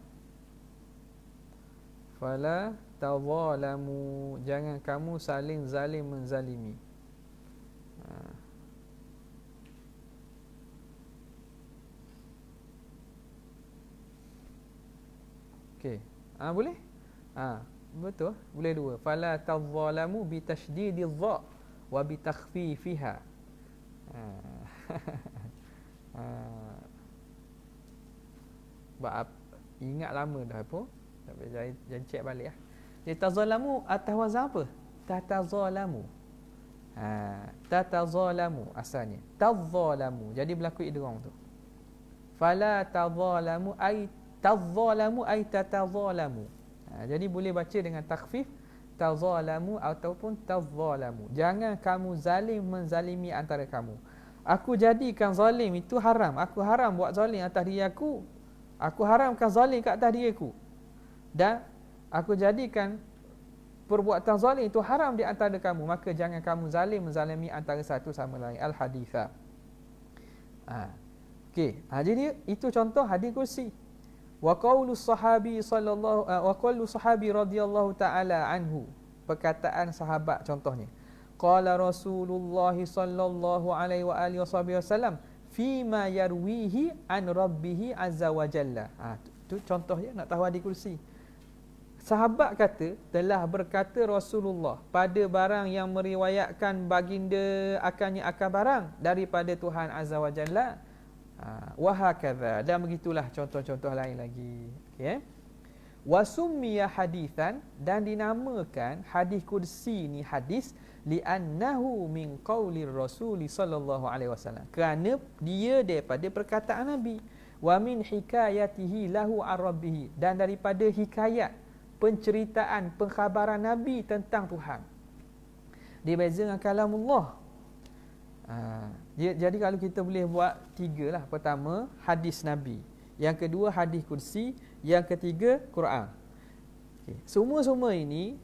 fala tazalamu. Jangan kamu saling zalim menzalimi. Okey. Boleh? Betul. Boleh dua. Fala tazalamu bi tasydididh dha wa bi takhfifiha. Ingat lama dah apa? Tapi jangan cek balik Jadi tazalamu atas wazan apa? Tatazalamu. Tatazalamu asalnya. Tazalamu. Jadi berlaku idgham tu. Fala tazalamu ay tazalamu ay tatazalamu. Jadi boleh baca dengan takhfif tazalamu ataupun tazalamu. Jangan kamu zalim menzalimi antara kamu. Aku jadikan zalim itu haram. Aku haram buat zalim atas diri aku. Aku haramkan zalim kat atas diri aku. Dan aku jadikan perbuatan zalim itu haram di antara kamu. Maka jangan kamu zalim menzalimi antara satu sama lain. Al-haditha. Okey. Jadi itu contoh hadis kursi. Wa qaulu sahabi sallallahu wa qaulu sahabi radhiyallahu taala anhu. Perkataan sahabat contohnya. Qala Rasulullah sallallahu alaihi wa alihi wasallam fima yarwihi an rabbih azza wa jalla. Tu contohnya nak tahu hadis kursi. Sahabat kata telah berkata Rasulullah pada barang yang meriwayatkan baginda akannya akan barang daripada Tuhan azza wa jalla. Wa hakadha, dan begitulah contoh-contoh lain lagi. Okey. Wa summiya hadithan, dan dinamakan hadis kursi ni hadis li'annahu min qaulir Rasul sallallahu alaihi wasallam, kerana dia daripada perkataan Nabi. Wa min hikayatihi lahu ar-rabbih, dan daripada hikayat penceritaan pengkhabaran Nabi tentang Tuhan. Dia beza dengan kalamullah. Jadi kalau kita boleh buat tiga lah. Pertama hadis Nabi, yang kedua hadis kursi, yang ketiga Quran. Okay. Semua ini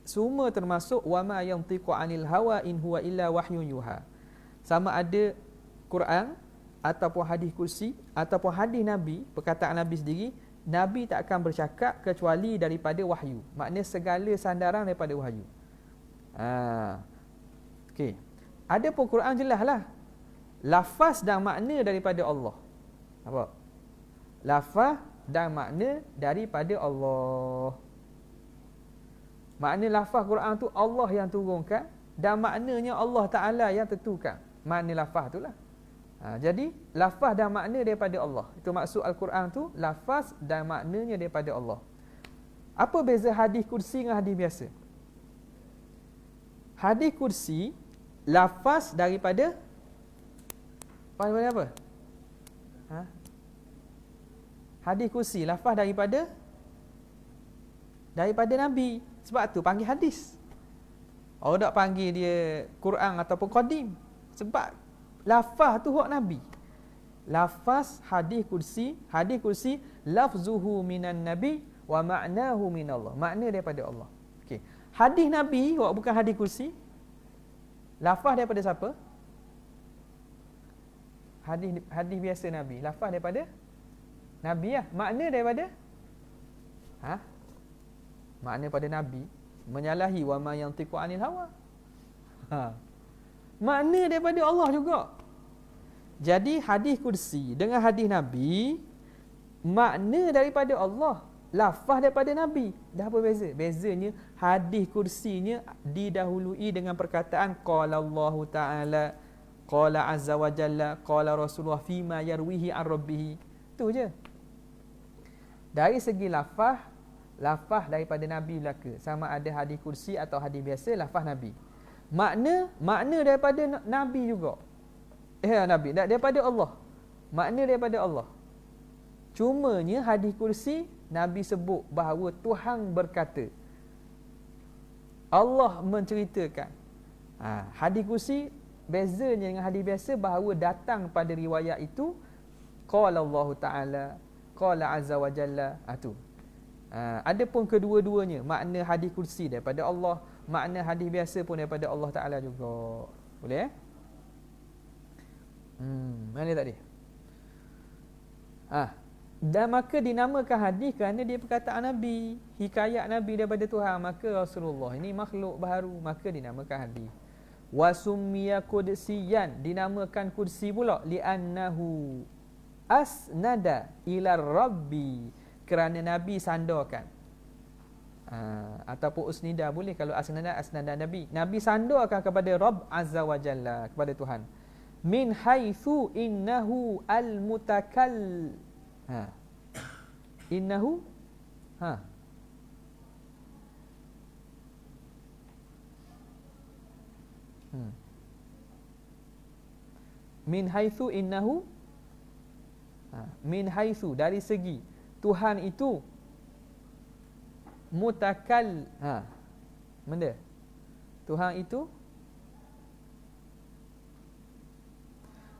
semua termasuk wama yantiqu anil hawa in huwa illa wahyun yuha. Sama ada Quran ataupun hadis kursi ataupun hadis Nabi, perkataan Nabi sendiri, Nabi tak akan bercakap kecuali daripada wahyu. Maknanya segala sandaran daripada wahyu. Okey. Ada pun Quran jelaslah. Lafaz dan makna daripada Allah. Apa? Lafaz dan makna daripada Allah. Makna lafaz Quran tu Allah yang turunkan, dan maknanya Allah Ta'ala yang tentukan. Makna lafaz tu lah. Jadi lafaz dan makna daripada Allah. Itu maksud Al-Quran tu, lafaz dan maknanya daripada Allah. Apa beza hadis kursi dengan hadis biasa? Hadis kursi lafaz daripada apa? Hadis kursi lafaz daripada Nabi. Sebab tu panggil hadis. Orang tak panggil dia Quran ataupun qadim. Sebab lafaz tu hak Nabi. Lafaz hadis kursi lafzuhu minan nabi wa ma'nahu minallah. Makna daripada Allah. Okey. Hadis Nabi hak bukan hadis kursi. Lafaz daripada siapa? Hadis biasa Nabi. Lafaz daripada Nabi lah. Makna daripada makna pada Nabi menyalahi wa ma yantiqu anil hawa. Makna daripada Allah juga. Jadi hadis kursi dengan hadis Nabi, makna daripada Allah, lafaz daripada Nabi. Dah apa beza? Bezanya hadis kursinya didahului dengan perkataan qala Allah Ta'ala qala azza wa jalla, qala Rasulullah fima yarwihi an rabbih. Tu je. Dari segi lafaz daripada Nabi belaka, sama ada hadis kursi atau hadis biasa, lafaz Nabi. Makna daripada Nabi juga. Nabi daripada Allah. Makna daripada Allah. Cumanya hadis kursi Nabi sebut bahawa Tuhan berkata. Allah menceritakan. Hadis kursi bezanya dengan hadis biasa bahawa datang pada riwayat itu qala Allah Taala, qala azza wa jalla. Tu. Adapun kedua-duanya, makna hadis kursi daripada Allah, makna hadis biasa pun daripada Allah Taala juga. Boleh mana tadi? Dan maka dinamakan hadis kerana dia perkataan Nabi, hikayat Nabi daripada Tuhan, maka Rasulullah ini makhluk baharu, maka dinamakan hadis. Wa summiya qudsiyan, dinamakan kursi pula li'annahu asnada ila rabbi, kerana Nabi sandarkan. Ataupun usnida boleh, kalau asnada Nabi sandarkan kepada Rabb azza wa jalla, kepada Tuhan. Min haitsu innahu al-mutakall. Innahu min haitsu innahu min haitsu, dari segi Tuhan itu mutakal benda Tuhan itu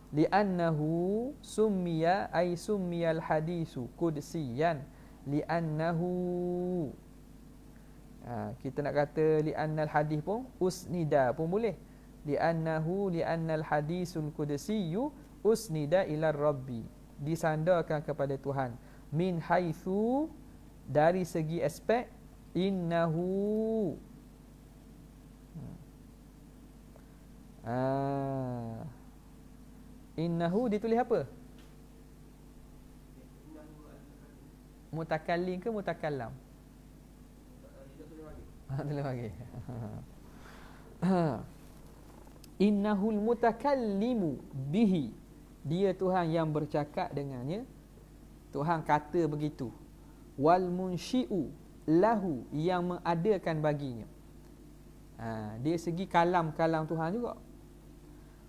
li'annahu summiya ay summiyal hadisu qudsiyan li'annahu. Kita nak kata li'annal hadis pun usnida pun boleh. Li'annal hadisul qudsiyu usnida ila rabbi, disandarkan kepada Tuhan. Min haitsu, dari segi aspek innahu. Innahu ditulis apa? Mutakallim ke mutakallam? Tulis lagi. Innahul mutakallimu bihi, dia Tuhan yang bercakap dengannya, Tuhan kata begitu. Wal munsyi'u lahu, yang mengadakan baginya. Dia segi kalam-kalam Tuhan juga.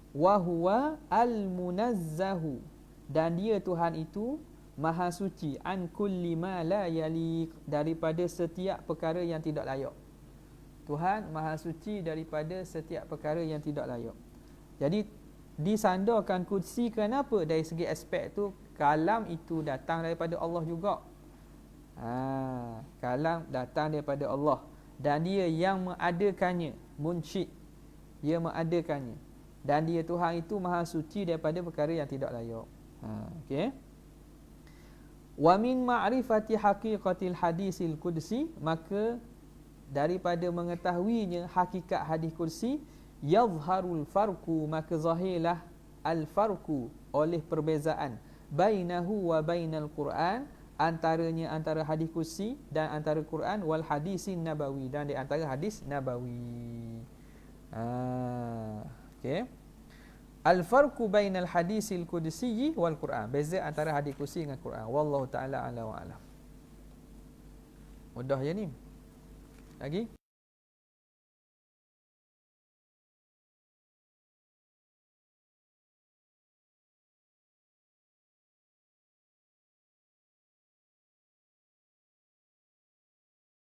Wa huwa al-munazzahu, dan dia Tuhan itu maha suci, an kulli ma la yaliq, daripada setiap perkara yang tidak layak. Tuhan maha suci daripada setiap perkara yang tidak layak. Jadi disandarkan kursi kenapa? Dari segi aspek tu, kalam itu datang daripada Allah juga. Kalam datang daripada Allah, dan dia yang mengadakannya, munsyid, dia mengadakannya. Dan dia Tuhan itu maha suci daripada perkara yang tidak layak. Okey. Wa min ma'rifati haqiqatil hadisil qudsi, maka daripada mengetahuinya hakikat hadis kursi, yazharul farqu, maka zahirlah al farqu, oleh perbezaan, bainahu wa bainal Quran, antaranya antara hadis kursi dan antara Quran, wal hadisin nabawi, dan di antara hadis nabawi. Okey. Al-farqu bainal hadisil qudsi wal Quran, beza antara hadis kursi dengan Quran. Wallahu taala ala wa alam. Mudah je ni. Lagi?